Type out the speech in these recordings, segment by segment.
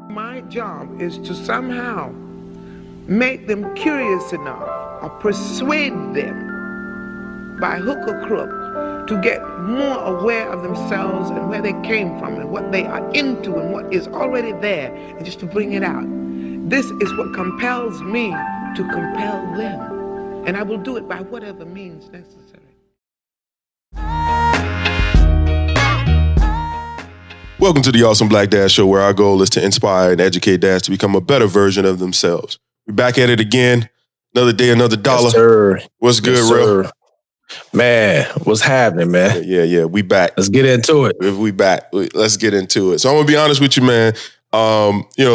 My job is to somehow make them curious enough or persuade them by hook or crook to get more aware of themselves and where they came from and what they are into and what is already there, and just to bring it out. This is what compels me to compel them, and I will do it by whatever means necessary. Welcome to the Awesome Black Dad Show, where our goal is to inspire and educate dads to become a better version of themselves. We're back at it again. Another day, another dollar. Yes, sir. What's good, Yes, Real? sir. Man, what's happening, man? Yeah. We back. Let's get into it. We back. Let's get into it. So I'm gonna be honest with you, man.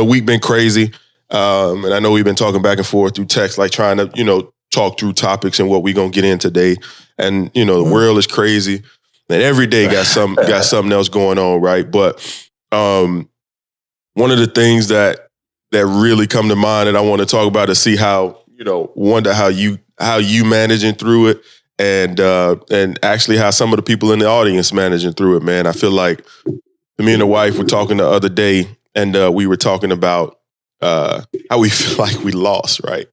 Week been crazy, and I know we've been talking back and forth through text, like trying to talk through topics and what we gonna get in today. And the world is crazy. And every day got something else going on, right? But one of the things that really come to mind and I want to talk about is see how wonder how you managing through it, and actually how some of the people in the audience managing through it, man. I feel like me and the wife were talking the other day, and we were talking about how we feel like we lost, right?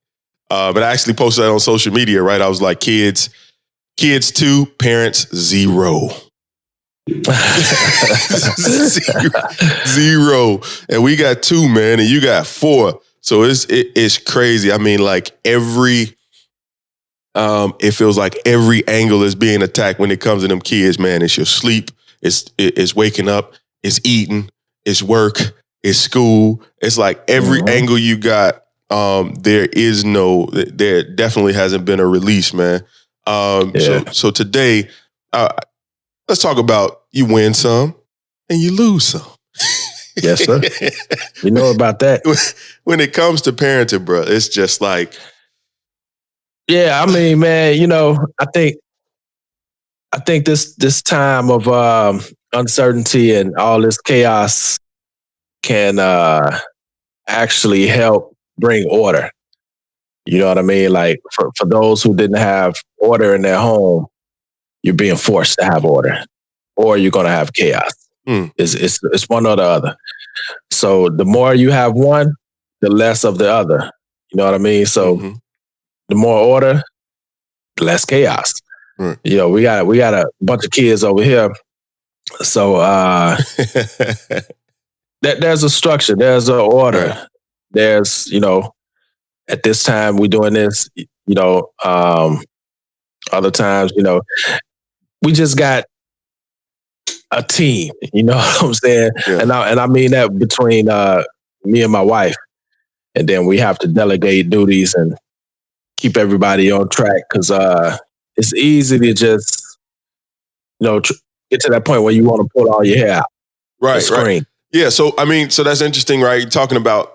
But I actually posted that on social media, right? I was like, kids 2, parents 0. Zero. And we got 2, man, and you got 4. So it's crazy. I mean, like it feels like every angle is being attacked when it comes to them kids, man. It's your sleep, it's waking up, it's eating, it's work, it's school. It's like every angle you got, there definitely hasn't been a release, man. So today, let's talk about you win some and you lose some. Yes, sir. You know about that. When it comes to parenting, bro, it's just like, yeah. I mean, man, I think this time of uncertainty and all this chaos can actually help bring order. You know what I mean? Like for those who didn't have order in their home, you're being forced to have order, or you're gonna have chaos. It's one or the other. So the more you have one, the less of the other. You know what I mean? So the more order, the less chaos. Right. We got a bunch of kids over here. So there's a structure, there's an order. Right. There's at this time we're doing this. Other times, we just got a team. You know what I'm saying? Yeah. And I mean that between me and my wife. And then we have to delegate duties and keep everybody on track, because it's easy to just get to that point where you want to pull all your hair out. Right. Yeah. So that's interesting, right? You're talking about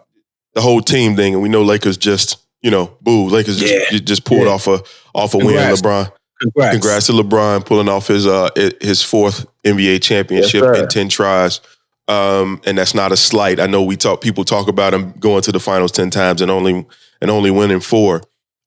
the whole team thing, and we know Lakers just Lakers just pulled off a win. LeBron. Congrats to LeBron pulling off his 4th NBA championship in 10 tries. And that's not a slight. I know people talk about him going to the finals 10 times and only winning 4.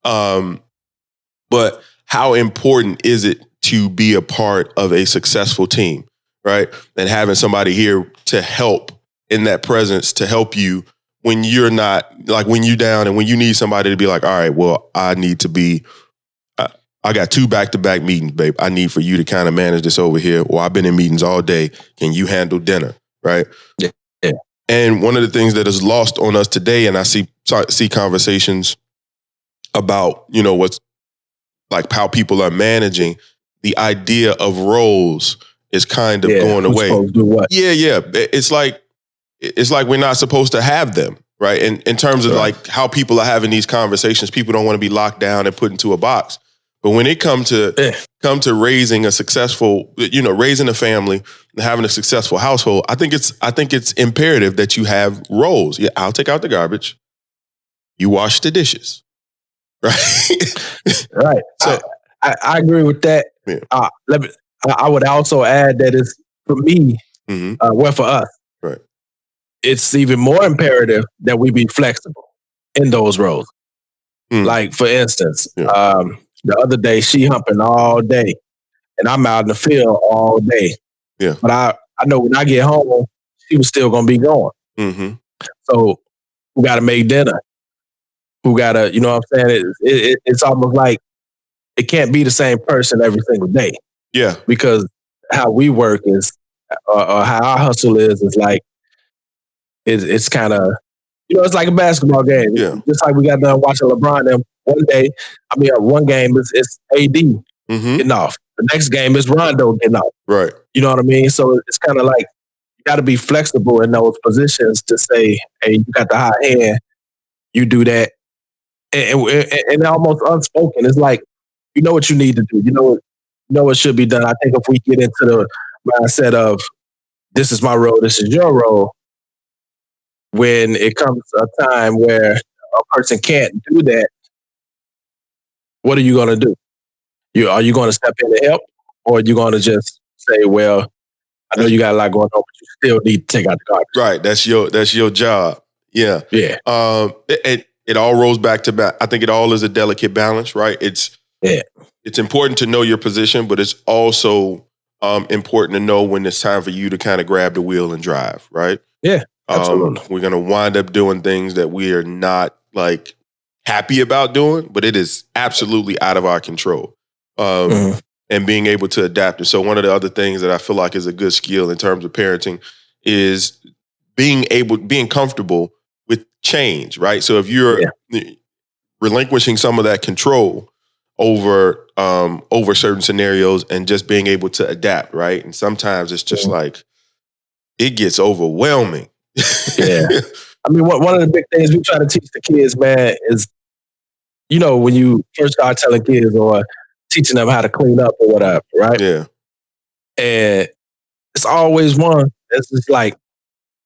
But how important is it to be a part of a successful team, right? And having somebody here to help in that presence, to help you when you're not, like when you're down and when you need somebody to be like, all right, well, I got 2 back-to-back meetings, babe. I need for you to kind of manage this over here. Or I've been in meetings all day. Can you handle dinner? Right? Yeah. And one of the things that is lost on us today, and I see conversations about, what's like how people are managing, the idea of roles is kind of going away. Supposed to do what? Yeah. It's like we're not supposed to have them, right? And in terms of like how people are having these conversations, people don't want to be locked down and put into a box. But when it come to raising a successful, raising a family and having a successful household, I think it's imperative that you have roles. Yeah, I'll take out the garbage. You wash the dishes, right? Right. So I agree with that. Yeah. I would also add that it's for me, for us, right? It's even more imperative that we be flexible in those roles. Like for instance, the other day, she humping all day, and I'm out in the field all day. Yeah. But I know when I get home, she was still going to be going. So who got to make dinner? Who got to, you know what I'm saying? It's almost like it can't be the same person every single day Yeah. because how we work is, or how our hustle is like, it's kind of, you know, it's like a basketball game. Yeah. Just like we got done watching LeBron them one game it's AD Mm-hmm. getting off. The next game is Rondo getting off. Right. You know what I mean? So it's kind of like you got to be flexible in those positions to say, hey, you got the hot hand, you do that. And almost unspoken. It's like, you know what you need to do. You know what should be done. I think if we get into the mindset of this is my role, this is your role, when it comes a time where a person can't do that, what are you going to do? Are you going to step in to help, or are you going to just say, well, I know you got a lot going on, but you still need to take out the garbage. Right. That's your job. Yeah. Yeah. It all rolls back to back. I think it all is a delicate balance, right? It's important to know your position, but it's also important to know when it's time for you to kind of grab the wheel and drive, right? Yeah. Absolutely. We're gonna wind up doing things that we are not like happy about doing, but it is absolutely out of our control. And being able to adapt. And so one of the other things that I feel like is a good skill in terms of parenting is being comfortable with change, right? So if you're relinquishing some of that control over certain scenarios and just being able to adapt, right? And sometimes it's just like it gets overwhelming. Yeah. I mean, one of the big things we try to teach the kids, man, is, you know, when you first start telling kids or teaching them how to clean up or whatever, right? Yeah. And it's always one that's just like,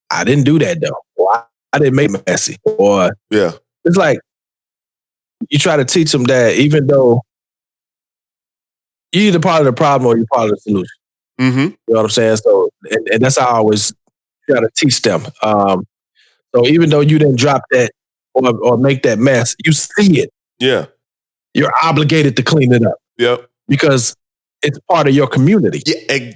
I didn't do that though. Or I didn't make it messy. Or it's like, you try to teach them that even though you're either part of the problem or you're part of the solution. Mm-hmm. You know what I'm saying? So, and that's how I always try to teach them. So even though you didn't drop that or make that mess, you see it. Yeah. You're obligated to clean it up. Yep. Because it's part of your community. Yeah.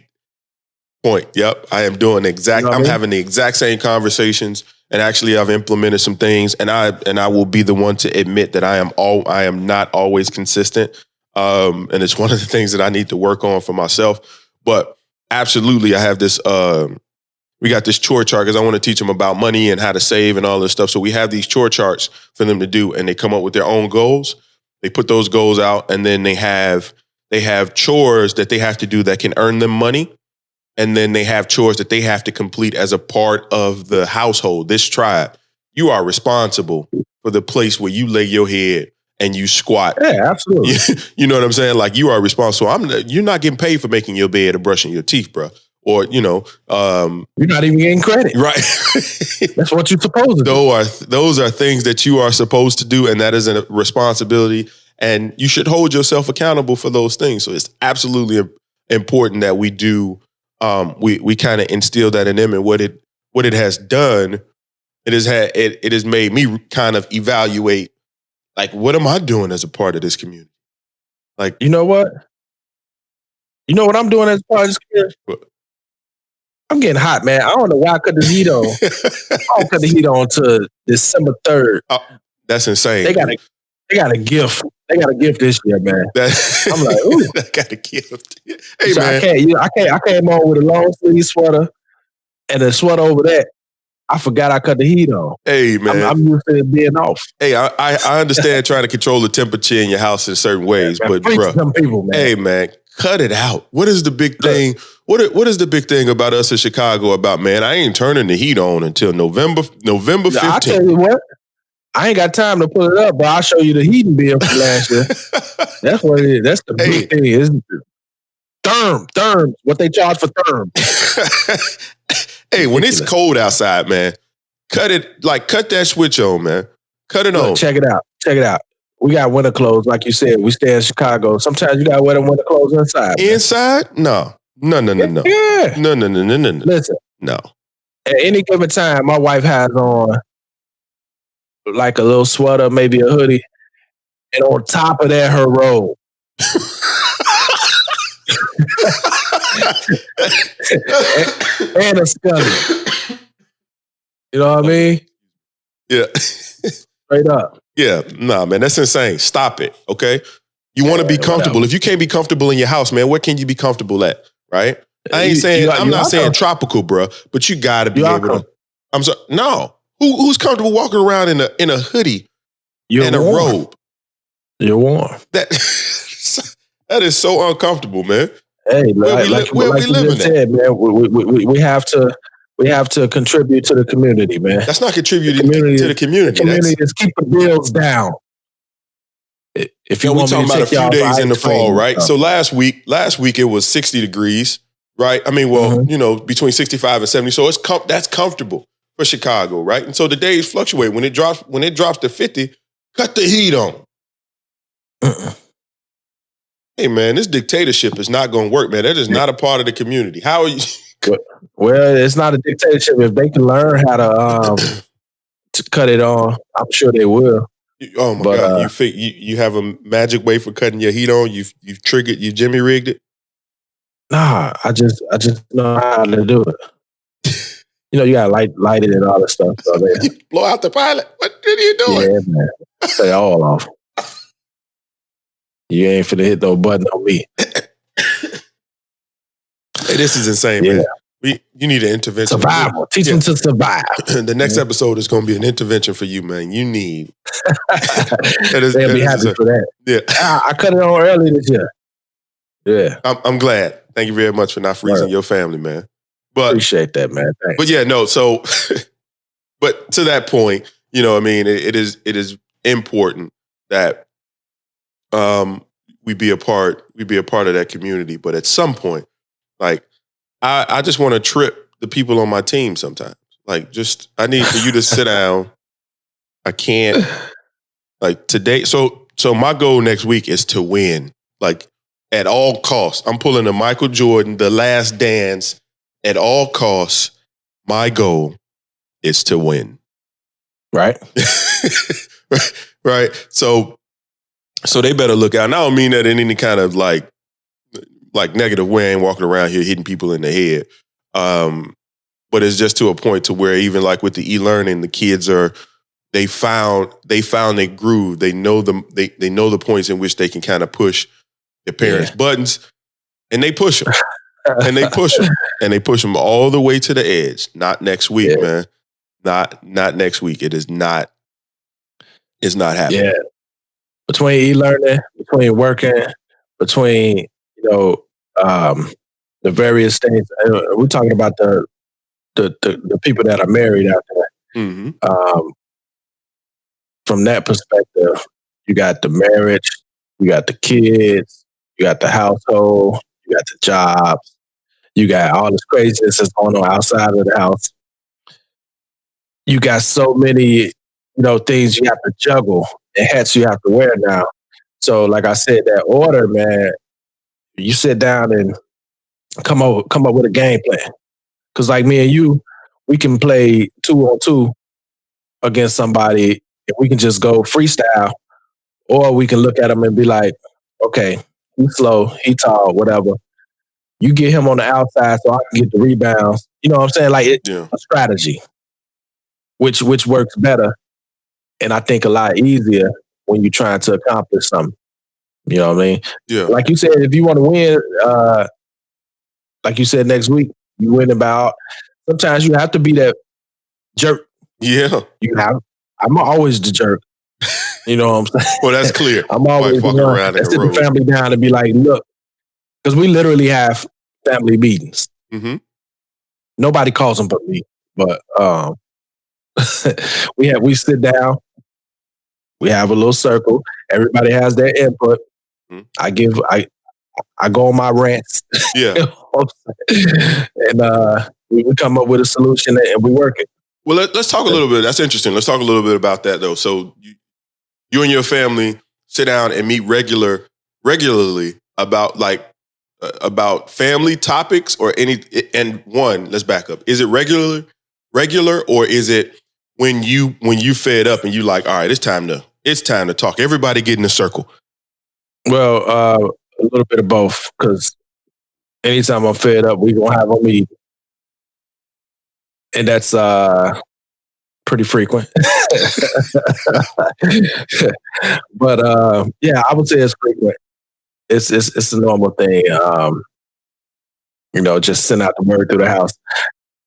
Point. Yep. I am doing I'm having the exact same conversations, and actually I've implemented some things, and I will be the one to admit that I am not always consistent. And it's one of the things that I need to work on for myself. But absolutely, I have this. We got this chore chart because I want to teach them about money and how to save and all this stuff. So we have these chore charts for them to do, and they come up with their own goals. They put those goals out, and then they have chores that they have to do that can earn them money. And then they have chores that they have to complete as a part of the household, this tribe. You are responsible for the place where you lay your head and you squat. Yeah, absolutely. You know what I'm saying? Like, you are responsible. You're not getting paid for making your bed or brushing your teeth, bro. Or, you're not even getting credit. Right. That's what you're supposed to do. Those are things that you are supposed to do, and that is a responsibility. And you should hold yourself accountable for those things. So it's absolutely important that we do. We kind of instill that in them, and what it has done, it has made me kind of evaluate, like, what am I doing as a part of this community? Like, you know what I'm doing as part of this community? What? I'm getting hot, man. I don't know why I cut the heat on. I don't cut the heat on to December 3rd. Oh, that's insane. They got a gift. They got a gift this year, man. I'm like, ooh. I got a gift. Hey, so man. I came on with a long sleeve sweater and a sweater over that. I forgot I cut the heat on. Hey, man. I'm used to it being off. Hey, I understand trying to control the temperature in your house in certain ways, man, but bro, some people, man. Hey, man, cut it out. What is the big thing? What is the big thing about us in Chicago about, man, I ain't turning the heat on until November 15th. I'll tell you what. I ain't got time to put it up, but I'll show you the heating bill from last year. That's what it is. That's the big thing, isn't it? Therm. What they charge for therm. Hey, when it's cold outside, man, cut that switch on, man. Cut it on. Check it out. We got winter clothes, like you said. We stay in Chicago. Sometimes you got to wear them winter clothes inside. Inside? No. No. Yeah. No. Listen. No. At any given time, my wife has on like a little sweater, maybe a hoodie, and on top of that, her robe. and a scully. You know what I mean? Yeah. Straight up. Yeah. Nah, man, that's insane. Stop it. Okay. You want to be comfortable. Whatever. If you can't be comfortable in your house, man, where can you be comfortable at? Right? I ain't saying, I'm not saying tropical, bro, but you gotta be able to. I'm sorry. No. Who's comfortable walking around in a hoodie and a robe? You're warm. That is so uncomfortable, man. Hey, where we living at, man? We have to contribute to the community, man. That's not contributing to the community. The community is keep the bills down. If you want talking about a few days in the fall, right? So last week it was 60 degrees, right? I mean, well, between 65 and 70. So that's comfortable for Chicago, right? And so the days fluctuate. When it drops to 50, cut the heat on. Hey, man, this dictatorship is not going to work, man. That is not a part of the community. How are you? Well, it's not a dictatorship. If they can learn how to cut it on, I'm sure they will. Oh my God! You have a magic way for cutting your heat on. You've triggered. You Jimmy rigged it. Nah, I just know how to do it. You gotta light it and all that stuff. So you blow out the pilot. What are you doing? Yeah, man. Cut it all off. You ain't finna hit no button on me. Hey, this is insane, man. You need an intervention. Survival. Teach them to survive. The next episode is going to be an intervention for you, man. You need. They'll be happy for that. Yeah. I cut it on early this year. Yeah. I'm glad. Thank you very much for not freezing your family, man. But appreciate that, man. Thanks. But yeah, no. So, but to that point, it is important that we be a part of that community. But at some point, like, I just want to trip the people on my team sometimes. Like, I need for you to sit down. I can't, like, today. So my goal next week is to win, like, at all costs. I'm pulling a Michael Jordan, The Last Dance, at all costs. My goal is to win. Right. Right. So they better look out. And I don't mean that in any kind of like negative way. I ain't walking around here hitting people in the head. But it's just to a point to where even like with the e-learning, the kids they found a groove. They know they know the points in which they can kind of push their parents' buttons, and they push them. And they push them. And they push them all the way to the edge. Not next week, man. Not next week. It's not happening. Yeah. Between e-learning, between working, between the various things. We're talking about the people that are married out there. Mm-hmm. From that perspective, you got the marriage, you got the kids, you got the household, you got the jobs, you got all this craziness that's going on outside of the house. You got so many, things you have to juggle and hats you have to wear now. So, like I said, that order, man, you sit down and come up with a game plan. Because like me and you, we can play 2-on-2 against somebody and we can just go freestyle, or we can look at him and be like, okay, he's slow, he tall, whatever. You get him on the outside so I can get the rebounds. You know what I'm saying? Like a strategy, which works better. And I think a lot easier when you're trying to accomplish something. You know what I mean? Yeah. Like you said, if you want to win, like you said, next week, you win about. Sometimes you have to be that jerk. Yeah. I'm always the jerk. You know what I'm saying? Well, that's clear. I'm always walking around sit the family down and be like, look, because we literally have family meetings. Mm-hmm. Nobody calls them but me. But we sit down. We have a little circle. Everybody has their input. Mm-hmm. I go on my rants. Yeah. And we come up with a solution and we work it. Well, let's talk a little bit. That's interesting. Let's talk a little bit about that, though. So you and your family sit down and meet regularly about family topics or any. And one, let's back up. Is it regular, or is it when you fed up and you like, all right, it's time to talk. Everybody get in a circle. Well, a little bit of both, because anytime I'm fed up, we gonna have a meeting. And that's pretty frequent. But yeah, I would say it's frequent. It's a normal thing. Just send out the word through the house.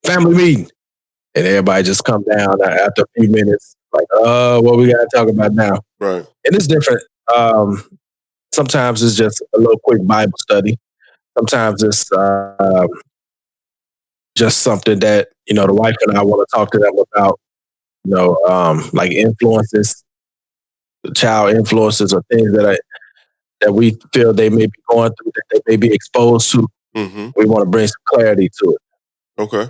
Family meeting. And everybody just come down after a few minutes, like, what we gotta talk about now. Right. And it's different. Sometimes it's just a little quick Bible study. Sometimes it's just something that, the wife and I want to talk to them about, like influences, child influences or things that we feel they may be going through, that they may be exposed to. Mm-hmm. We want to bring some clarity to it. Okay.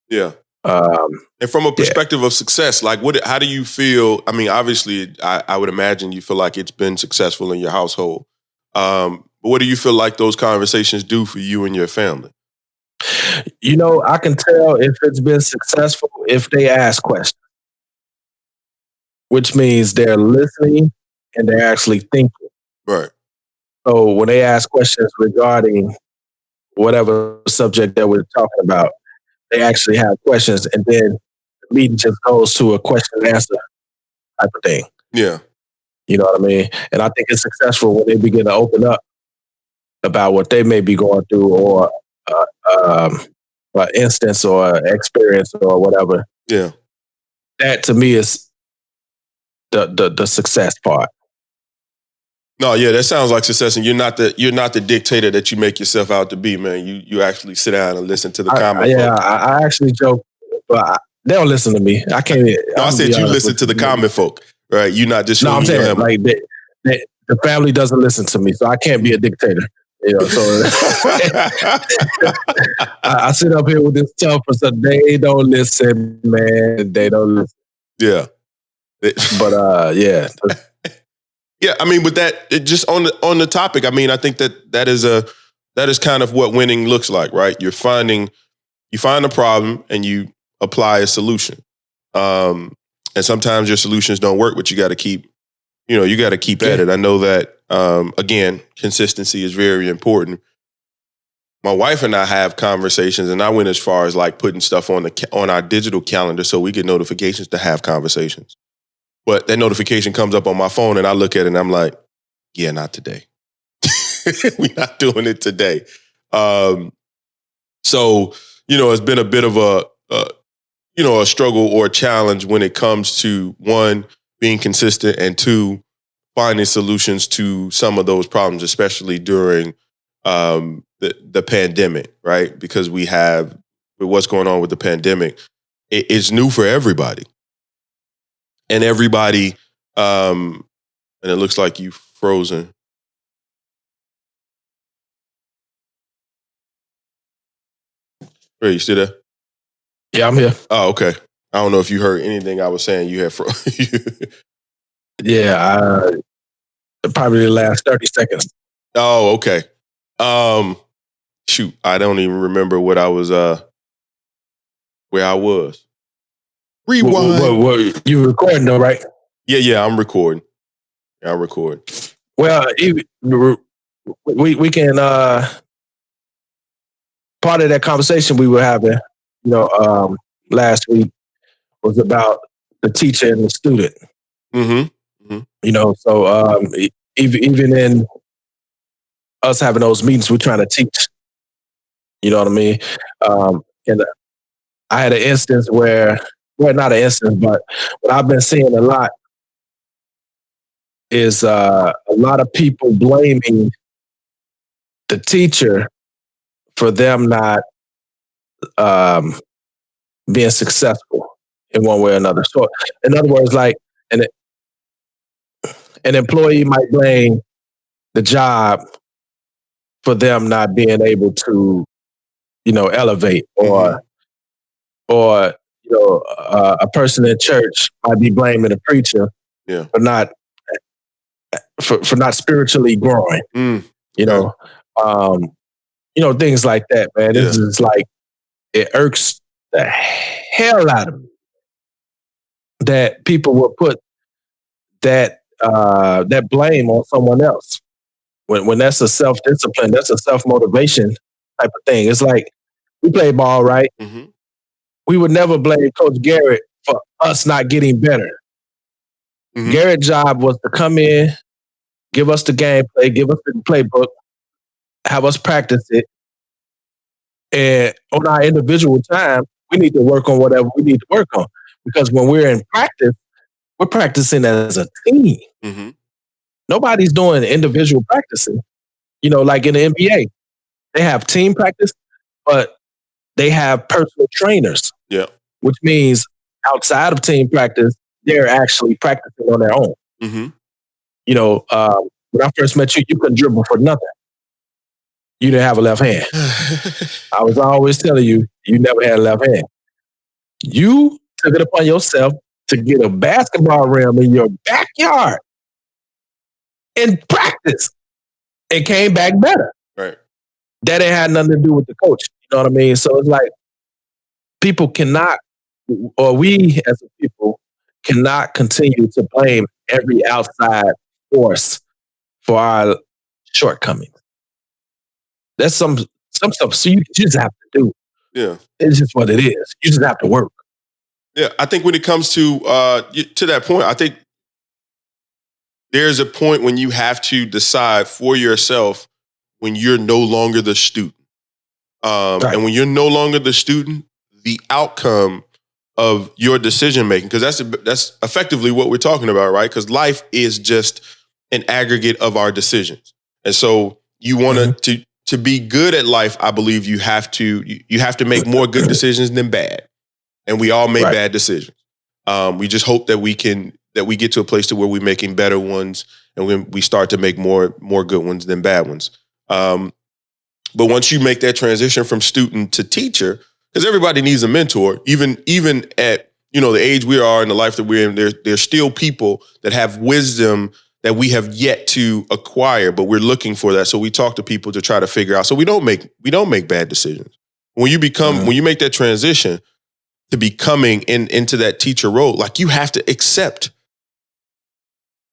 Yeah. And from a perspective of success, like how do you feel? I mean, obviously, I would imagine you feel like it's been successful in your household. But what do you feel like those conversations do for you and your family? I can tell if it's been successful if they ask questions, which means they're listening and they're actually thinking. Right. So when they ask questions regarding whatever subject that we're talking about, they actually have questions, and then the meeting just goes to a question and answer type of thing. Yeah. You know what I mean? And I think it's successful when they begin to open up about what they may be going through, or an instance or experience or whatever. Yeah. That to me is the success part. No, yeah, that sounds like success, and you're not the dictator that you make yourself out to be, man. You actually sit down and listen to the comment. I actually joke, but they don't listen to me. I can't. No, I said you listen to the comment folk, right? You're not just. No, I'm saying like the family doesn't listen to me, so I can't be a dictator. So I sit up here with this tough person. They don't listen, man. They don't listen. Yeah, but yeah. Yeah, I mean, but just on the topic, I mean, I think that is kind of what winning looks like, right? You find a problem and you apply a solution. And sometimes your solutions don't work, but you got to keep at it. I know that again, consistency is very important. My wife and I have conversations, and I went as far as like putting stuff on our digital calendar so we get notifications to have conversations. But that notification comes up on my phone and I look at it and I'm like, yeah, not today. We're not doing it today. So, it's been a bit of a struggle or a challenge when it comes to, one, being consistent, and two, finding solutions to some of those problems, especially during the pandemic, right? Because with what's going on with the pandemic, it's new for everybody. And everybody, and it looks like you've frozen. Are you still there? Yeah, I'm here. Oh, okay. I don't know if you heard anything I was saying. You had frozen. Yeah, probably the last 30 seconds. Oh, okay. Shoot, I don't even remember what I was, where I was. Rewind. What, you recording though, right? Yeah, I'm recording. I'll record. Well, we can, part of that conversation we were having, last week was about the teacher and the student. Mm-hmm. Mm-hmm. So even in us having those meetings, we're trying to teach. You know what I mean? And I had an instance where, well, not an instance, but what I've been seeing a lot is a lot of people blaming the teacher for them not being successful in one way or another. So, in other words, like an employee might blame the job for them not being able to, elevate, or a person in church might be blaming the preacher for not spiritually growing. Things like that, man. This is like, it irks the hell out of me that people will put that blame on someone else when that's a self-discipline, that's a self-motivation type of thing. It's like, we play ball, right? Mm-hmm. We would never blame Coach Garrett for us not getting better. Mhm. Garrett's job was to come in, give us the gameplay, give us the playbook, have us practice it. And on our individual time, we need to work on whatever we need to work on. Because when we're in practice, we're practicing as a team. Mhm. Nobody's doing individual practicing. You know, like in the NBA, they have team practice, but they have personal trainers. Yeah. Which means outside of team practice, they're actually practicing on their own. Mhm. You know, when I first met you, you couldn't dribble for nothing. You didn't have a left hand. I was always telling you, you never had a left hand. You took it upon yourself to get a basketball rim in your backyard and practice and came back better. Right. That ain't had nothing to do with the coach. You know what I mean? So it's like people cannot, or we as a people cannot continue to blame every outside force for our shortcomings. That's some stuff. So you just have to do. Yeah. It's just what it is. You just have to work. Yeah. I think when it comes to that point, I think there's a point when you have to decide for yourself when you're no longer the student. Right. And when you're no longer the student, the outcome of your decision making, because that's effectively what we're talking about, right? Because life is just an aggregate of our decisions. And so you want to be good at life, I believe you have to make more good decisions than bad. And we all make bad decisions. We just hope that we get to a place to where we're making better ones and when we start to make more good ones than bad ones. But once you make that transition from student to teacher, because everybody needs a mentor, even at the age we are in the life that we're in, there's still people that have wisdom that we have yet to acquire, but we're looking for that. So we talk to people to try to figure out. So we don't make bad decisions. When you when you make that transition to becoming into that teacher role, like you have to accept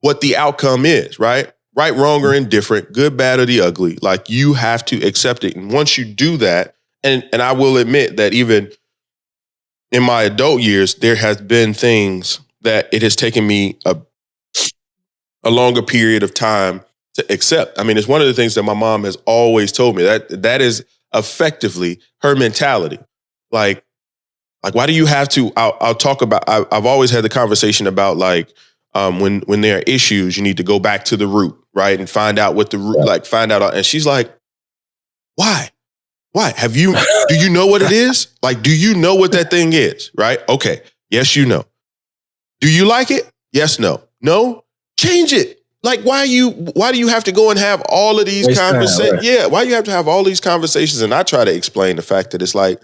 what the outcome is, right? Right, wrong, or indifferent, good, bad, or the ugly. Like you have to accept it. And once you do that, and I will admit that even in my adult years, there has been things that it has taken me a longer period of time to accept. I mean, it's one of the things that my mom has always told me, that is effectively her mentality. Like why do you have to, I'll talk about, I've always had the conversation about like, when there are issues, you need to go back to the root, right? And find out what the root, find out. And she's like, why? Do you know what it is? Like, do you know what that thing is? Right? Okay. Yes, you know. Do you like it? Yes, no. No? Change it. Like, why do you have to go and have all of these conversations? Right. Yeah. Why do you have to have all these conversations? And I try to explain the fact that it's like,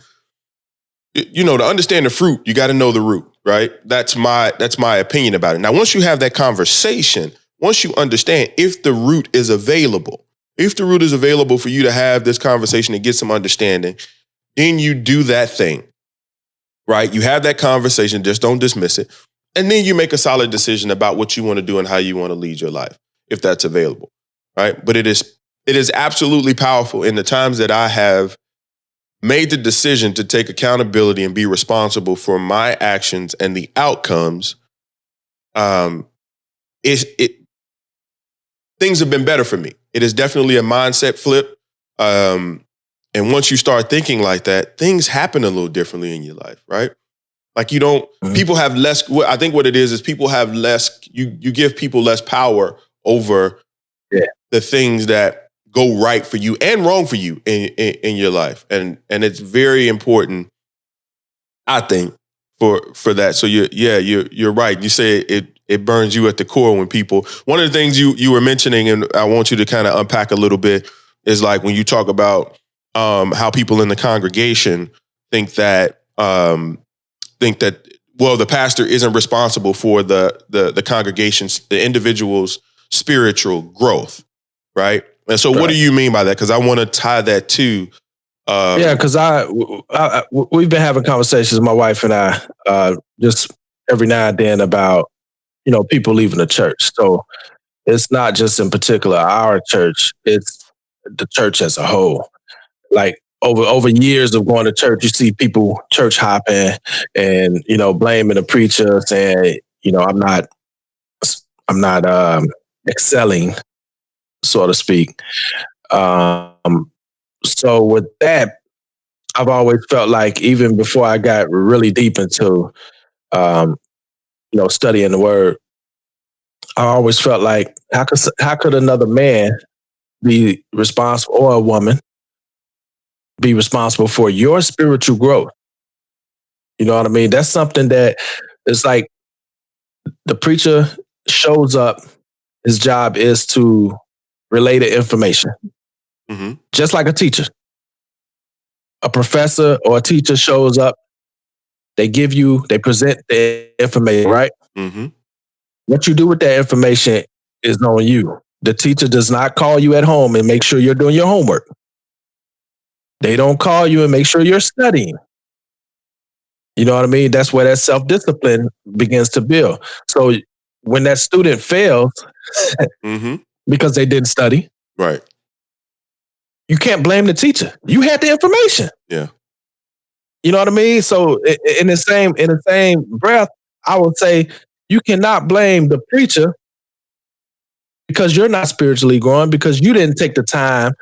to understand the fruit, you got to know the root, right? That's my opinion about it. Now, once you have that conversation, once you understand if the root is available for you to have this conversation and get some understanding, then you do that thing, right? You have that conversation, just don't dismiss it. And then you make a solid decision about what you want to do and how you want to lead your life, if that's available, right? But it is absolutely powerful in the times that I have made the decision to take accountability and be responsible for my actions and the outcomes. Things have been better for me. It is definitely a mindset flip. And once you start thinking like that, things happen a little differently in your life, right? Like people have less, I think what it is people have less, you give people less power over the things that go right for you and wrong for you in your life. And it's very important, I think, for that. So you're right. You say it burns you at the core when people, one of the things you were mentioning, and I want you to kind of unpack a little bit, is like when you talk about how people in the congregation think that the pastor isn't responsible for the congregation's, the individual's spiritual growth, right? And so what do you mean by that? Because I want to tie that to... because we've been having conversations, my wife and I, just every now and then about, people leaving the church. So it's not just in particular our church, it's the church as a whole. Like over years of going to church, you see people church hopping and blaming the preacher, saying I'm not excelling, so to speak. So with that, I've always felt like, even before I got really deep into studying the word, I always felt like, how could another man be responsible, or a woman be responsible for your spiritual growth? You know what I mean? That's something that it's like the preacher shows up. His job is to relay the information, just like a teacher. A professor or a teacher shows up. They present the information, right? What you do with that information is on you. The teacher does not call you at home and make sure you're doing your homework. They don't call you and make sure you're studying. You know what I mean? That's where that self-discipline begins to build. So when that student fails because they didn't study, right, you can't blame the teacher. You had the information. Yeah. You know what I mean? So in the same breath, I would say you cannot blame the preacher because you're not spiritually growing, because you didn't take the time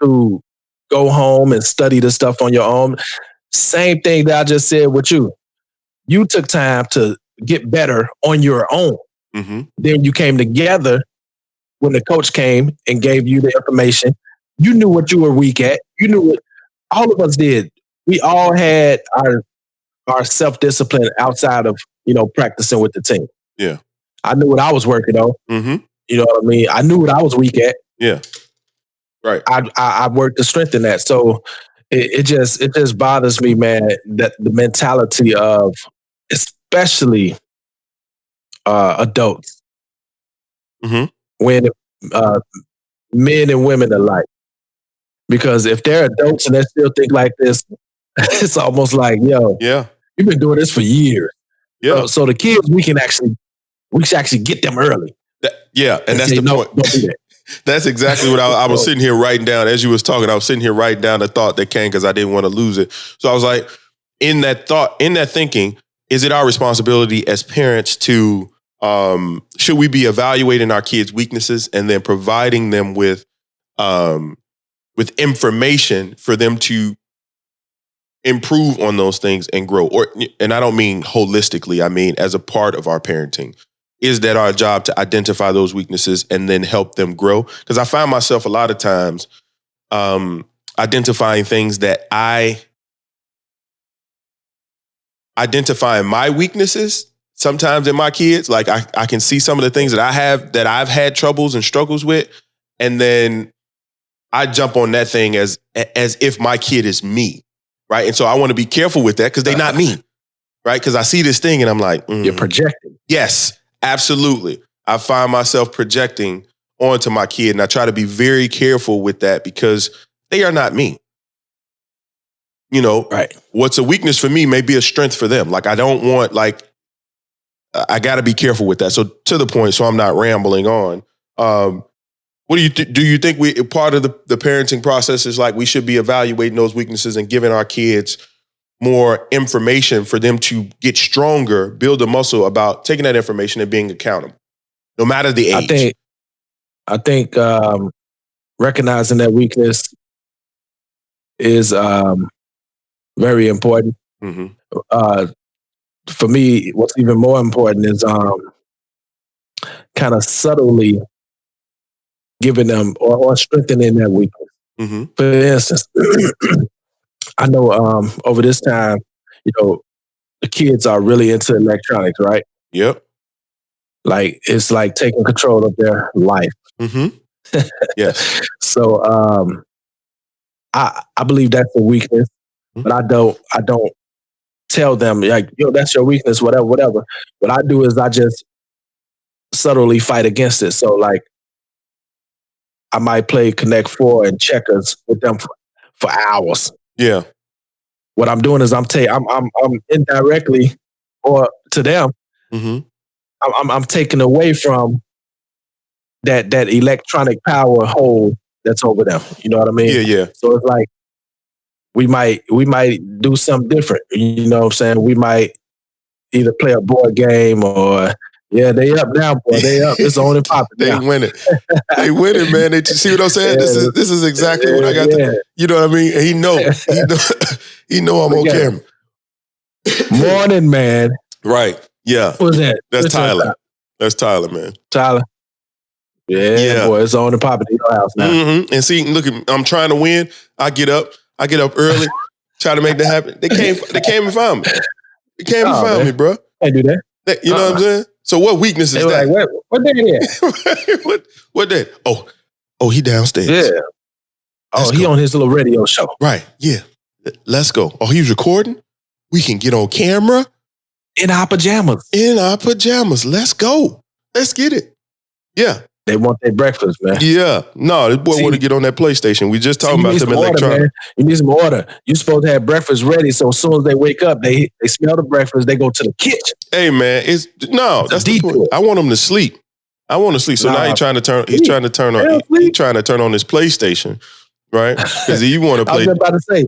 to go home and study the stuff on your own. Same thing that I just said with you. You took time to get better on your own. Then you came together when the coach came and gave you the information. You knew what you were weak at. You knew what all of us did. We all had our self-discipline outside of, practicing with the team. Yeah. I knew what I was working on. You know what I mean? I knew what I was weak at. Yeah. Right. I worked to strengthen that. So it just bothers me, man, that the mentality of, especially adults, when men and women alike. Because if they're adults and they still think like this, it's almost like, yo, you've been doing this for years. Yeah. So the kids, we should actually get them early. And that's the point. Don't do that. That's exactly what I was sitting here writing down as you was talking. I was sitting here writing down the thought that came because I didn't want to lose it. So I was like, in that thinking, is it our responsibility as parents to, should we be evaluating our kids' weaknesses and then providing them with information for them to improve on those things and grow? And I don't mean holistically, I mean as a part of our parenting. Is that our job to identify those weaknesses and then help them grow? Because I find myself a lot of times identifying things that identifying my weaknesses sometimes in my kids. Like I can see some of the things that I've had troubles and struggles with, and then I jump on that thing as if my kid is me, right? And so I want to be careful with that because they're not me, right? Because I see this thing and I'm like, you're projecting. Yes, absolutely. I find myself projecting onto my kid, and I try to be very careful with that because they are not me. Right. What's a weakness for me may be a strength for them. Like I don't want, I got to be careful with that. So to the point, so I'm not rambling on. What do you think part of the parenting process is like we should be evaluating those weaknesses and giving our kids more information for them to get stronger, build a muscle about taking that information and being accountable, no matter the age? I think recognizing that weakness is very important. For me, what's even more important is kind of subtly giving them or strengthening that weakness. For instance, I know over this time, the kids are really into electronics, right? Yep. Like it's like taking control of their life. Yes. So I believe that's a weakness, but I don't tell them like, that's your weakness, whatever. What I do is I just subtly fight against it. So like I might play Connect Four and checkers with them for hours. Yeah. What I'm doing is I'm indirectly, or to them, I'm taking away from that electronic power hold that's over them. You know what I mean? Yeah. So it's like we might do something different. You know what I'm saying? We might either play a board game or they up now, boy. They up. It's on and popping. They winning. They winning, man. They see what I'm saying? Yeah. This is exactly what I got to, you know what I mean? And he know I'm on camera. Morning, man. Right. Yeah. What was that? That's Tyler. That's Tyler, man. Tyler. Yeah, boy, it's on and popping in your house now. Mm-hmm. And see, look, I'm trying to win. I get up early, try to make that happen. They came and found me. They came and found me, bro. Can't do that. You know what I'm saying? So what weakness is that? Like, what day is? What day? Oh, he downstairs. Yeah. He on his little radio show. Right. Yeah. Let's go. Oh, he's recording? We can get on camera. In our pajamas. Let's go. Let's get it. Yeah. They want their breakfast, man. Yeah. No, this boy want to get on that PlayStation. We just talking about them electronics. You need some order. You're supposed to have breakfast ready, so as soon as they wake up, they smell the breakfast, they go to the kitchen. Hey, man, that's the point. I want them to sleep. So now he's trying to turn on his PlayStation, right? Because you want to play. I was just about to say,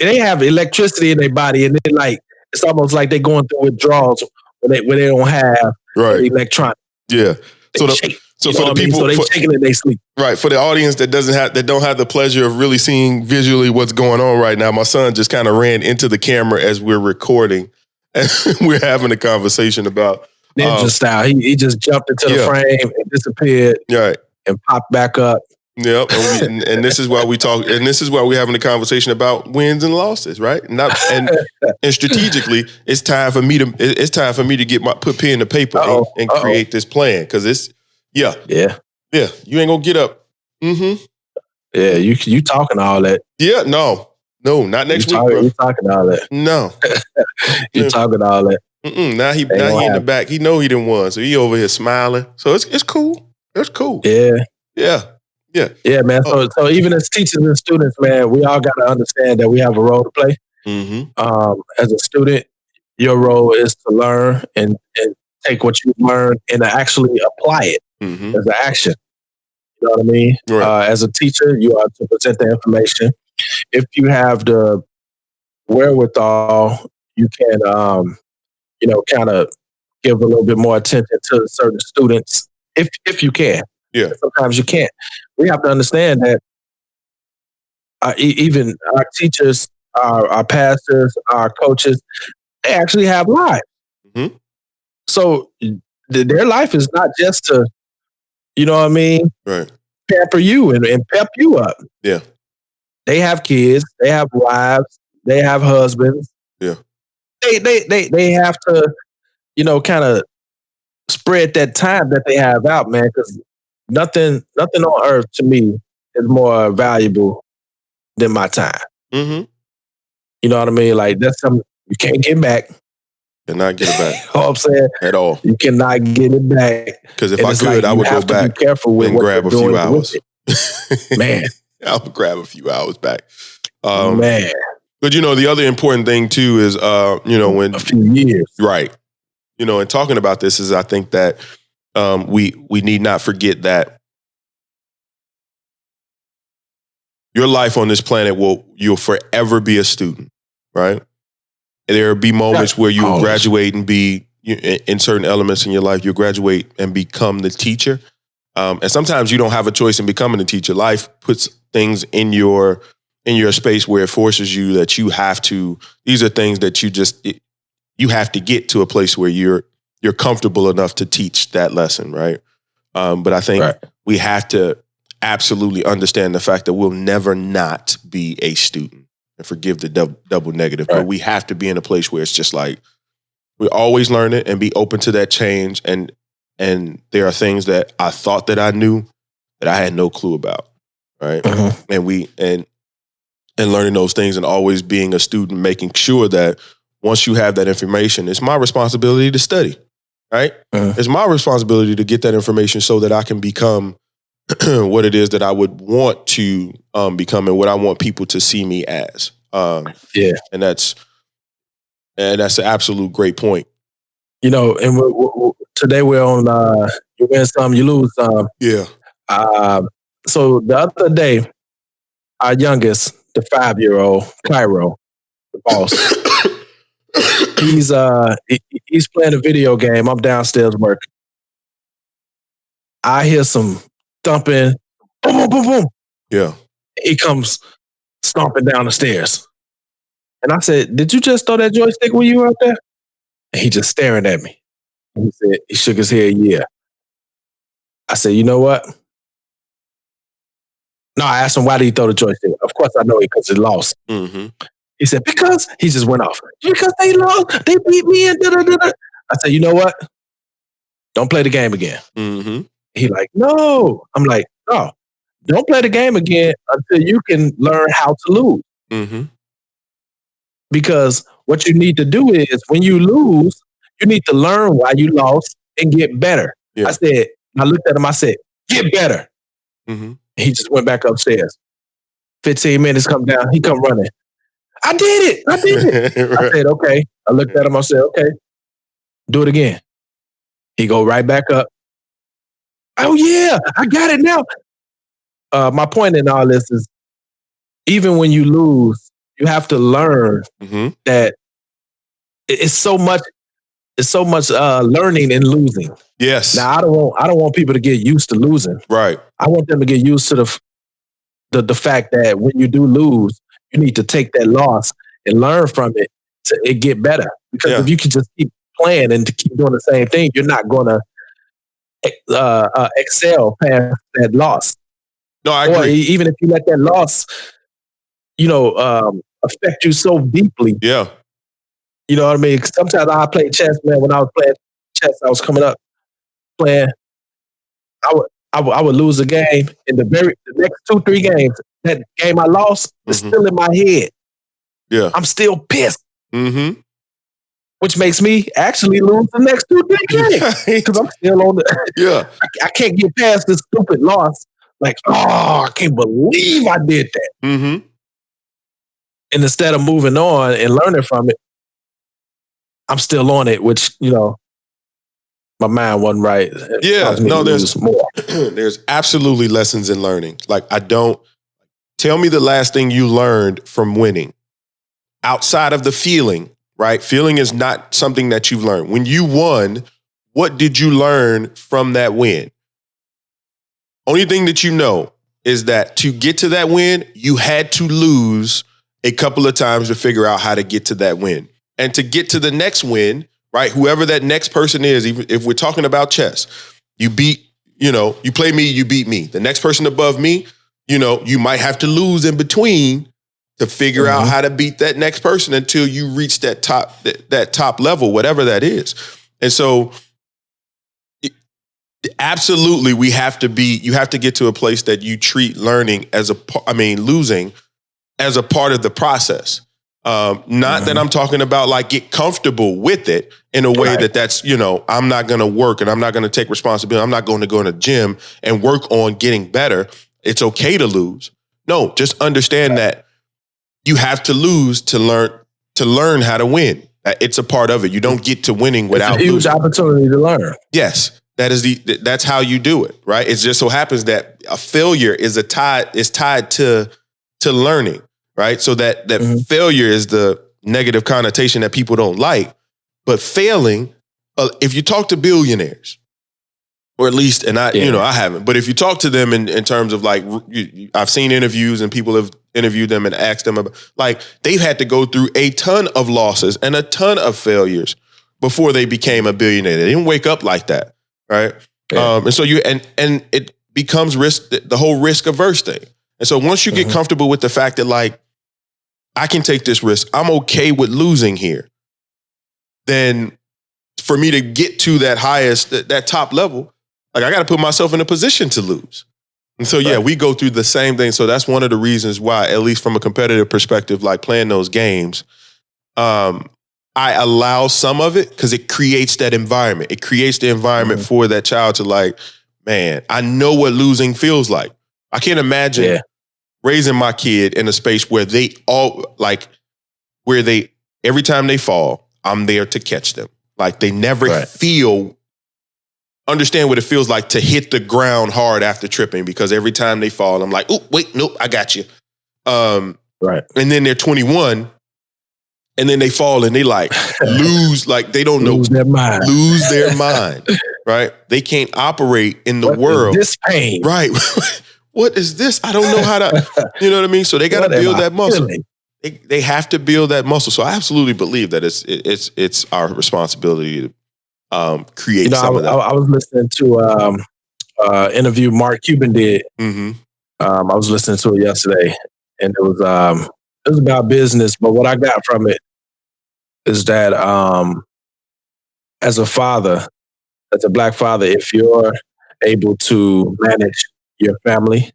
they have electricity in their body, and they like, it's almost like they're going through withdrawals when they don't have electronics. Yeah. So for the people, so they shaking and they sleep. Right. For the audience that don't have the pleasure of really seeing visually what's going on right now, my son just kind of ran into the camera as we're recording, and we're having a conversation about ninja style. He just jumped into the frame and disappeared. Right. And popped back up. Yep. And this is why we talk. And this is why we're having a conversation about wins and losses, right? And strategically, it's time for me to get put pen to paper and create this plan, because it's. Yeah. You ain't gonna get up. Mm-hmm. Yeah, you talking all that. Yeah, no, not next week, bro. You talking all that. No. You talking all that. Now he in the back. He know he didn't won, so he over here smiling. So it's cool. It's cool. Yeah. Yeah, man. So even as teachers and students, man, we all got to understand that we have a role to play. Mm-hmm. As a student, your role is to learn and take what you've learned and actually apply it. Mm-hmm. As an action. You know what I mean? Right. As a teacher, you are to present the information. If you have the wherewithal, you can, kind of give a little bit more attention to certain students, if you can. Yeah. Sometimes you can't. We have to understand that even our teachers, our pastors, our coaches, they actually have lives. Mm-hmm. So their life is not just to, you know what I mean? Right. Pamper you and pep you up. Yeah. They have kids. They have wives. They have husbands. Yeah. They have to, kind of spread that time that they have out, man. Because nothing on earth to me is more valuable than my time. Mm-hmm. You know what I mean? Like, that's something you can't get back. Cannot get it back. You know what I'm saying? At all. You cannot get it back. Because if I could, I would go back be careful with and grab a few hours. Man. I would grab a few hours back. Man. But, the other important thing, too, is, when... A few years. Right. And talking about this is, I think that we need not forget that your life on this planet you'll forever be a student, right? There will be moments where you graduate and be in certain elements in your life. You graduate and become the teacher, and sometimes you don't have a choice in becoming a teacher. Life puts things in your space where it forces you that you have to. These are things that you have to get to a place where you're comfortable enough to teach that lesson, right? But I think we have to absolutely understand the fact that we'll never not be a student. And forgive the double negative, but we have to be in a place where it's just like we're always learning and be open to that change. And there are things that I thought that I knew that I had no clue about, right? Mm-hmm. And learning those things and always being a student, making sure that once you have that information, it's my responsibility to study, right? It's my responsibility to get that information so that I can become what it is that I would want to become and what I want people to see me as. And that's an absolute great point. And today we're on, you win some, you lose some. Yeah. So the other day, our youngest, the 5-year-old, Cairo, the boss. He's playing a video game. I'm downstairs working. I hear some thumping, boom, boom, boom, boom. Yeah. He comes stomping down the stairs. And I said, "Did you just throw that joystick when you were up there?" And he just staring at me. And he shook his head, yeah. I said, "You know what?" No, I asked him, "Why did he throw the joystick?" Of course I know it because he lost. Mm-hmm. He said, "Because," he just went off. "Because they lost, they beat me and da-da-da-da." I said, "You know what? Don't play the game again." Mm-hmm. He like, "No." I'm like, "No, don't play the game again until you can learn how to lose." Mm-hmm. Because what you need to do is when you lose, you need to learn why you lost and get better. Yeah. I looked at him, I said, "Get better." Mm-hmm. He just went back upstairs. 15 minutes come down, he come running. I did it. Right. I said, "Okay." I looked at him, I said, "Okay, do it again." He go right back up. "Oh yeah, I got it now." My point in all this is even when you lose, you have to learn Mm-hmm. that it's so much learning in losing. Yes. Now I don't want people to get used to losing. Right. I want them to get used to the fact that when you do lose, you need to take that loss and learn from it to get better. Because if you can just keep playing and to keep doing the same thing, you're not going to excel past that loss. No, I Or agree. even if you let that loss, affect you so deeply. Yeah. You know what I mean? Sometimes I play chess, man. When I was playing chess, I was coming up playing. I would lose a game in the next 2-3 games. That game I lost is still in my head. Yeah. I'm still pissed, Mm-hmm. which makes me actually lose the next 2-3 games because I'm still on the. Yeah. I can't get past this stupid loss. Like, oh, I can't believe I did that. Mm-hmm. And instead of moving on and learning from it, I'm still on it, which my mind wasn't right. Yeah. No, there's more. There's absolutely lessons in learning. Like, tell me the last thing you learned from winning outside of the feeling, right? Feeling is not something that you've learned. When you won, what did you learn from that win? Only thing that you know is that to get to that win, you had to lose a couple of times to figure out how to get to that win. And to get to the next win, right? Whoever that next person is, even if we're talking about chess, you play me, you beat me. The next person above me, you might have to lose in between to figure out how to beat that next person until you reach that top level, whatever that is. And so absolutely you have to get to a place that you treat learning losing as a part of the process. Not that I'm talking about like get comfortable with it in a way that's, I'm not going to work and I'm not going to take responsibility. I'm not going to go in the gym and work on getting better. It's okay to lose. No, just understand that you have to lose to learn how to win. It's a part of it. You don't get to winning without it's a huge losing. Opportunity to learn. Yes. That's how you do it, right? It just so happens that a failure is tied to learning, right? So that failure is the negative connotation that people don't like. But failing, if you talk to billionaires, or at least, and I haven't, but if you talk to them in terms of like, I've seen interviews and people have interviewed them and asked them about, like, they've had to go through a ton of losses and a ton of failures before they became a billionaire. They didn't wake up like that. Right. Yeah. And so and it becomes the whole risk averse thing. And so once you get comfortable with the fact that like, I can take this risk, I'm okay with losing here. Then for me to get to that that top level, like I got to put myself in a position to lose. And so, we go through the same thing. So that's one of the reasons why, at least from a competitive perspective, like playing those games, I allow some of it because it creates that environment. It creates the environment for that child to like, man, I know what losing feels like. I can't imagine raising my kid in a space where every time they fall, I'm there to catch them. Like they never understand what it feels like to hit the ground hard after tripping because every time they fall, I'm like, oh, wait, nope, I got you. Right. And then they're 21, and then they fall and they like lose, like they don't know, Lose their mind. lose their mind, right? They can't operate in the What is world. this pain? Right. What is this? I don't know how to, you know what I mean? So they got to What am build I that muscle. feeling? They have to build that muscle. So I absolutely believe that it's our responsibility to create some of that. I was listening to interview Mark Cuban did. Mm-hmm. I was listening to it yesterday, and it was about business. But what I got from it is that as a father, as a Black father, if you're able to manage your family,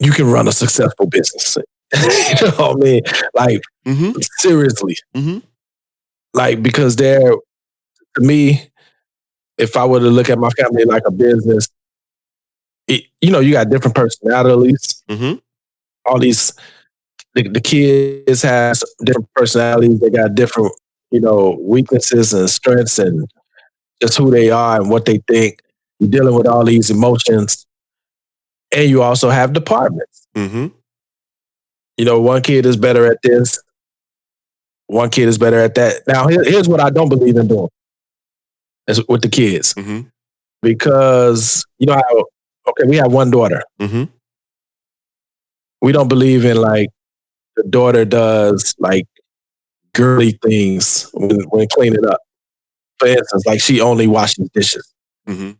you can run a successful business. You know what I mean? Like, Mm-hmm. seriously. Mm-hmm. Like, because to me, if I were to look at my family like a business, you got different personalities. Mm-hmm. All these, the kids have different personalities. They got different, weaknesses and strengths and just who they are and what they think. You're dealing with all these emotions. And you also have departments. Mm-hmm. One kid is better at this. One kid is better at that. Now, here's what I don't believe in doing with the kids. Mm-hmm. Because, we have one daughter. Mm-hmm. We don't believe in, like, the daughter does, like, girly things when cleaning up. For instance, like, she only washes dishes. Mm-hmm.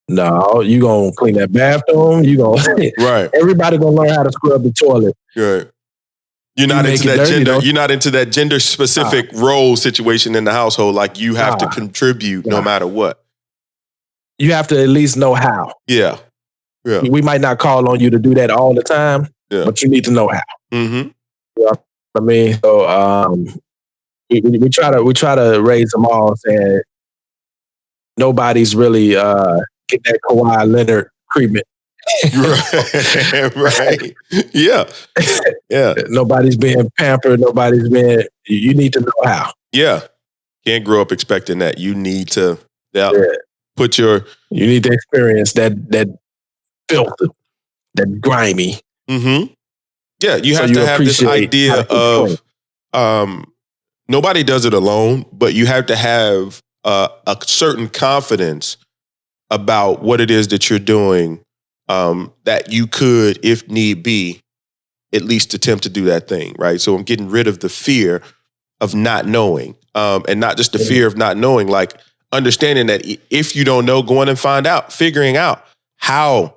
No, you gonna clean that bathroom. You gonna Right. Everybody gonna learn how to scrub the toilet. Right. You're not into that gender. You're not into that gender specific role situation in the household. Like you have to contribute no matter what. You have to at least know how. Yeah. Yeah. We might not call on you to do that all the time, but you need to know how. Mm-hmm. You know what I mean? So we try to raise them all saying nobody's really get that Kawhi Leonard treatment. Right. Yeah. Yeah. Nobody's being pampered. You need to know how. Yeah. Can't grow up expecting that. You need to put you need to experience that filth, that grimy. Mm-hmm. Yeah. You have to have this idea of nobody does it alone, but you have to have a certain confidence about what it is that you're doing, that you could, if need be, at least attempt to do that thing, right? So I'm getting rid of the fear of not knowing, and not just the fear of not knowing, like understanding that if you don't know, going and find out, figuring out how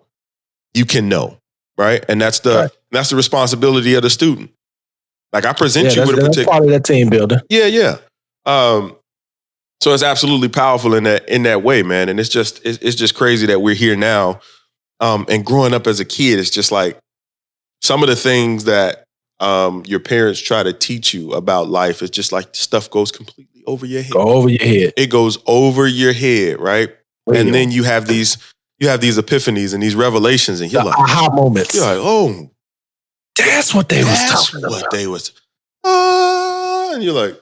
you can know, right? And that's the responsibility of the student. Like I present you with a particular part of that team builder. Yeah, yeah. So it's absolutely powerful in that way, man. And it's just crazy that we're here now. And growing up as a kid, it's just like some of the things that your parents try to teach you about life. It's just like stuff goes completely over your head. It goes over your head, right? And then you have these epiphanies and these revelations, and you're like aha moments. You're like, oh, that's what they was talking about. That's what they was. And you're like,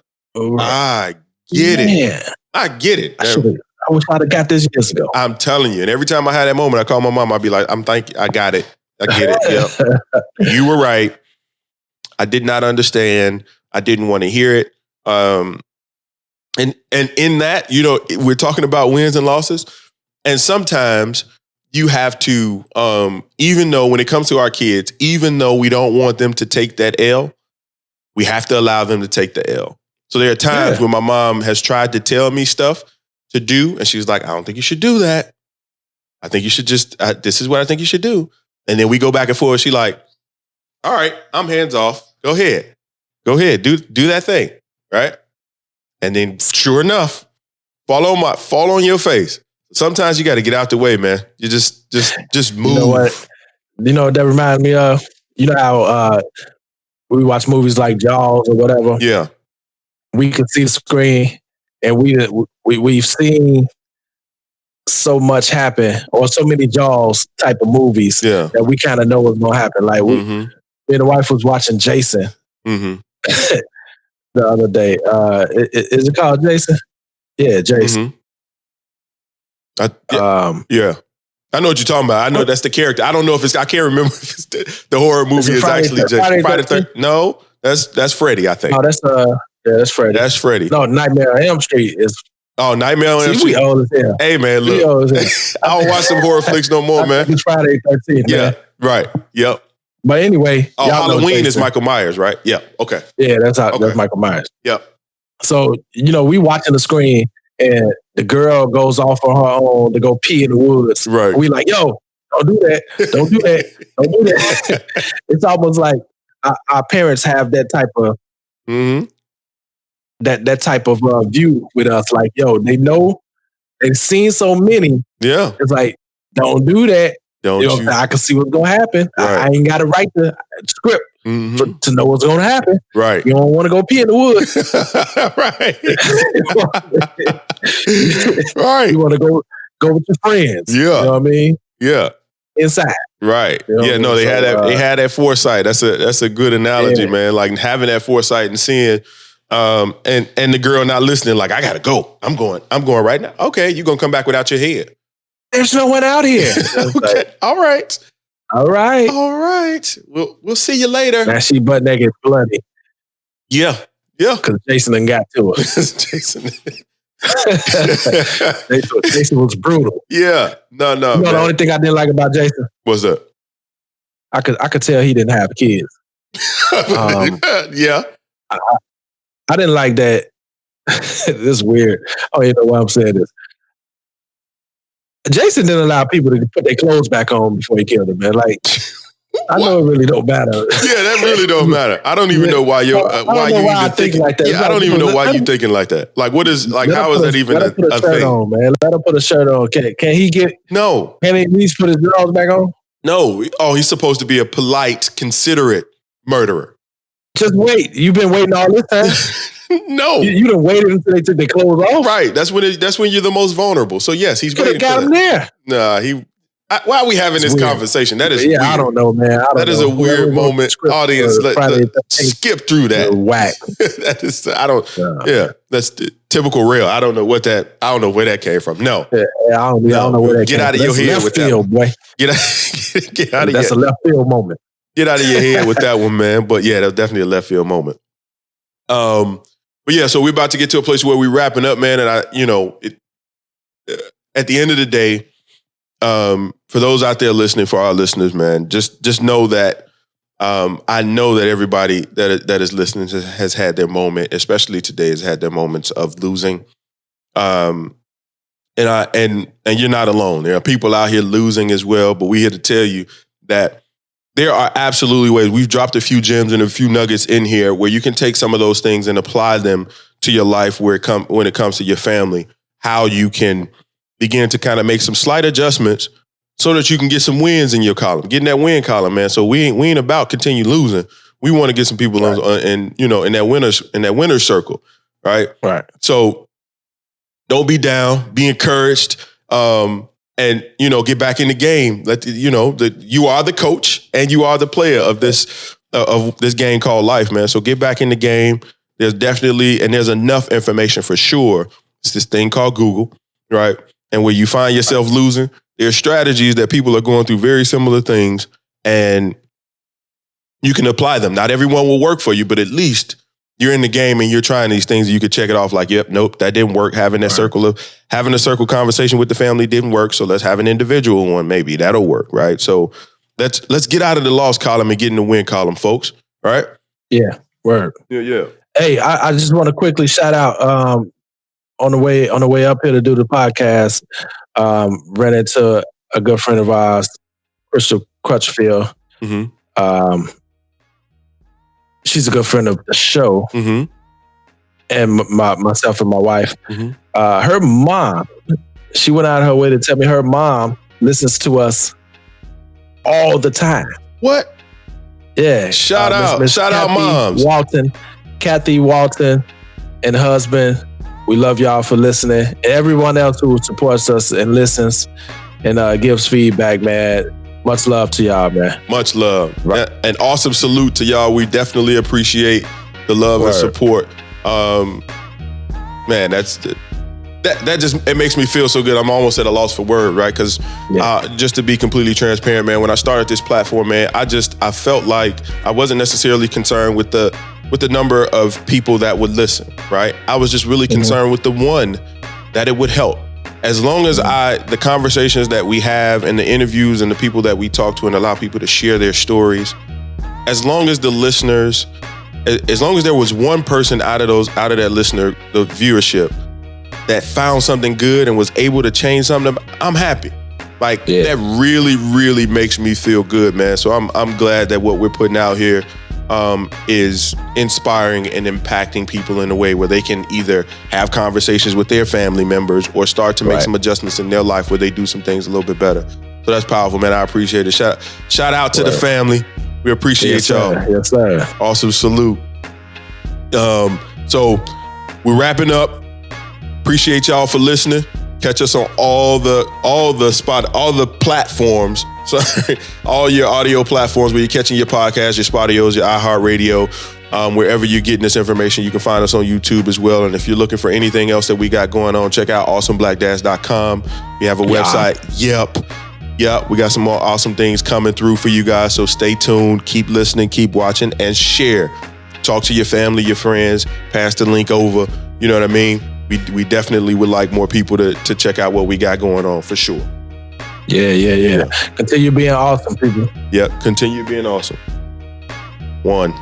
I get it. I get it. I wish I'd have got this years ago. I'm telling you. And every time I had that moment, I call my mom. I'd be like, I got it. I get it. Yep. You were right. I did not understand. I didn't want to hear it. And in that, we're talking about wins and losses. And sometimes you have to, even though when it comes to our kids, even though we don't want them to take that L, we have to allow them to take the L. So there are times when my mom has tried to tell me stuff to do, and she's like, I don't think you should do that. I think you should just, this is what I think you should do. And then we go back and forth. She's like, all right, I'm hands off. Go ahead. Do that thing. Right. And then sure enough, fall on your face. Sometimes you got to get out the way, man. You just move. You know what that reminds me of? You know how we watch movies like Jaws or whatever? Yeah. We can see the screen, and we've seen so much happen, or so many Jaws type of movies that we kind of know what's going to happen. Like me and the wife was watching Jason the other day. Is it called Jason? Yeah, Jason. Yeah. I know what you're talking about. I know that's the character. I don't know if it's. I can't remember if it's the horror movie is actually Jason. Friday the 13th. No, that's Freddy. I think. Oh, that's that's Freddy. That's Freddy. No, Nightmare on Elm Street is. Oh, Nightmare on Elm Street. We old as hell. Hey man, look, I don't watch some horror flicks no more, man. It's Friday the 13th. Yeah, man. right. Yep. But anyway, Halloween is Michael Myers, right? Yeah. Okay. Yeah, that's Michael Myers. Yep. So we watching the screen, and the girl goes off on her own to go pee in the woods. Right. And we like, yo, don't do that. Don't do that. Don't do that. It's almost like our parents have that type of that type of view with us. Like, yo, they know they've seen so many. Yeah. It's like, don't do that. Don't you? I can see what's gonna happen. Right. I ain't got to write the script to know what's gonna happen. Right. You don't want to go pee in the woods. Right. Right. You want to go with your friends. Yeah. You know what I mean? Yeah. Inside. Right. You know Yeah. No, they so, had that. They had that foresight. That's a good analogy, man. Like having that foresight and seeing, and the girl not listening. Like, I gotta go. I'm going right now. Okay, you gonna come back without your head? There's no one out here. Okay. All right. All right. All right. We'll see you later. Now she butt naked, bloody. Yeah. Yeah. Because Jason done got to her. Jason. Jason was brutal. Yeah. No. You know, the only thing I didn't like about Jason? What's that? I could tell he didn't have kids. Yeah. I didn't like that. This is weird. I don't even know why I'm saying this. Jason didn't allow people to put their clothes back on before he killed them, man. Like, I know it really don't matter. Yeah, that really don't matter. I don't even know why you even thinking like that. Yeah, I don't even know why you thinking like that. Like, what is like? How is that even a thing? On, man. Let him put a shirt on. Can he get? No. Can he at least put his drawers back on? No. Oh, he's supposed to be a polite, considerate murderer. Just wait. You've been waiting all this time. No, you done waited until they took their clothes off. Right. That's when you're the most vulnerable. So yes, he's waiting. Got him there. Nah, why are we having this conversation? That is weird. I don't know, man. That is a weird moment. Audience, let's skip through that. Whack. That is. I don't. Yeah, that's typical real. I don't know where that came from. No. Yeah, I don't know where that came from. Get out of your head with that one. Boy. Get out of That's a left field moment. Get out of your head with that one, man. But yeah, that's definitely a left field moment. But yeah, so we're about to get to a place where we're wrapping up, man. And at the end of the day, for those out there listening, for our listeners, man, just know that I know that everybody that is listening has had their moment, especially today, has had their moments of losing. And you're not alone. There are people out here losing as well, but we're here to tell you that there are absolutely ways. We've dropped a few gems and a few nuggets in here where you can take some of those things and apply them to your life when it comes to your family, how you can begin to kind of make some slight adjustments so that you can get some wins in your column, getting that win column, man. So we ain't about continue losing. We want to get some people in that winner's circle, right? Right. So don't be down, be encouraged. And get back in the game. You are the coach and you are the player of this game called life, man. So get back in the game. There's enough information for sure. It's this thing called Google, right? And where you find yourself losing, there's strategies that people are going through very similar things, and you can apply them. Not everyone will work for you, but at least you're in the game and you're trying these things and you could check it off like, yep, nope, that didn't work. Having a circle conversation with the family didn't work. So let's have an individual one. Maybe that'll work. Right. So let's get out of the loss column and get in the win column, folks. Right. Yeah. Word. Yeah. Hey, I just want to quickly shout out, on the way up here to do the podcast, ran into a good friend of ours, Crystal Crutchfield. Mm-hmm. She's a good friend of the show, and myself and my wife. Mm-hmm. Her mom, she went out of her way to tell me her mom listens to us all the time. What? Yeah. Shout out moms. Kathy Walton and husband. We love y'all for listening. And everyone else who supports us and listens and gives feedback, man. Much love to y'all, man. Much love. Right. An awesome salute to y'all. We definitely appreciate the love and support. Man, that's that just, it makes me feel so good. I'm almost at a loss for word, right? Because just to be completely transparent, man, when I started this platform, man, I felt like I wasn't necessarily concerned with the number of people that would listen, right? I was just really concerned with the one that it would help. As long as the conversations that we have and the interviews and the people that we talk to and allow people to share their stories, as long as the listeners, as long as there was one person out of that listener, the viewership, that found something good and was able to change something, I'm happy. Like that really, really makes me feel good, man. So I'm glad that what we're putting out here is inspiring and impacting people in a way where they can either have conversations with their family members or start to make some adjustments in their life where they do some things a little bit better. So that's powerful, man. I appreciate it. Shout out to the family. We appreciate y'all. Yes, sir. Awesome. Salute. So we're wrapping up. Appreciate y'all for listening. Catch us on all the platforms. Sorry, all your audio platforms where you're catching your podcast, your Spotios, your iHeartRadio, wherever you're getting this information. You can find us on YouTube as well. And if you're looking for anything else that we got going on, check out awesomeblackdads.com. We have a website. Yep. We got some more awesome things coming through for you guys. So stay tuned, keep listening, keep watching, and share. Talk to your family, your friends, pass the link over. You know what I mean? We definitely would like more people to check out what we got going on, for sure. Yeah. Continue being awesome, people. Yep, continue being awesome. 1.